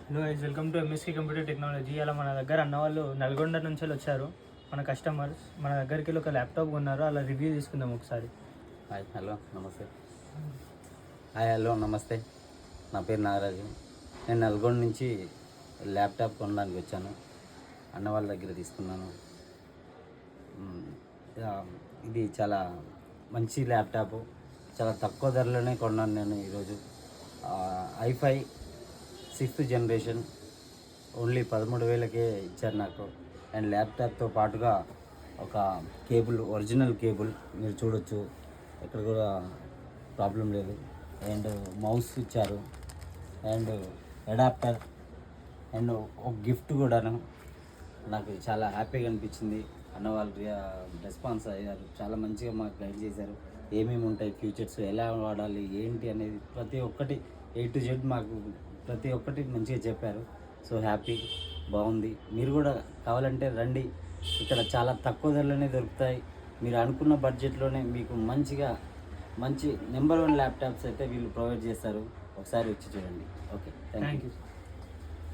Hello guys, welcome to ఎంఎస్కి computer technology. అలా మన దగ్గర అన్న వాళ్ళు నల్గొండ నుంచి వచ్చారు. మన కస్టమర్స్ మన దగ్గరికి వెళ్ళి ఒక ల్యాప్టాప్ కొన్నారు. అలా రివ్యూ తీసుకుందాం ఒకసారి. హలో నమస్తే. నా పేరు నాగరాజు. నేను నల్గొండ నుంచి ల్యాప్టాప్ కొనడానికి వచ్చాను. అన్న వాళ్ళ దగ్గర తీసుకున్నాను. ఇది చాలా మంచి ల్యాప్టాప్, చాలా తక్కువ ధరలోనే కొన్నాను నేను ఈరోజు. i5 6th జనరేషన్ ఓన్లీ 13,000కే ఇచ్చారు నాకు. అండ్ ల్యాప్టాప్తో పాటుగా ఒక కేబుల్, ఒరిజినల్ కేబుల్ మీరు చూడొచ్చు, ఎక్కడ కూడా ప్రాబ్లం లేదు. అండ్ మౌస్ ఇచ్చారు, అండ్ అడాప్టర్, అండ్ ఒక గిఫ్ట్ కూడాను. నాకు చాలా హ్యాపీగా అనిపించింది. అన్న వాళ్ళు రెస్పాన్స్ అయ్యారు, చాలా మంచిగా మాకు గైడ్ చేశారు. ఏమేమి ఉంటాయి ఫీచర్స్, ఎలా వాడాలి, ఏంటి అనేది ప్రతి ఒక్కటి A to Z మాకు ప్రతి ఒక్కటి మంచిగా చెప్పారు. సో హ్యాపీ, బాగుంది. మీరు కూడా కావాలంటే రండి, ఇక్కడ చాలా తక్కువ ధరలోనే దొరుకుతాయి. మీరు అనుకున్న బడ్జెట్లోనే మీకు మంచి నెంబర్ 1 ల్యాప్టాప్స్ అయితే వీళ్ళు ప్రొవైడ్ చేస్తారు. ఒకసారి వచ్చి చూడండి. Okay, thank you.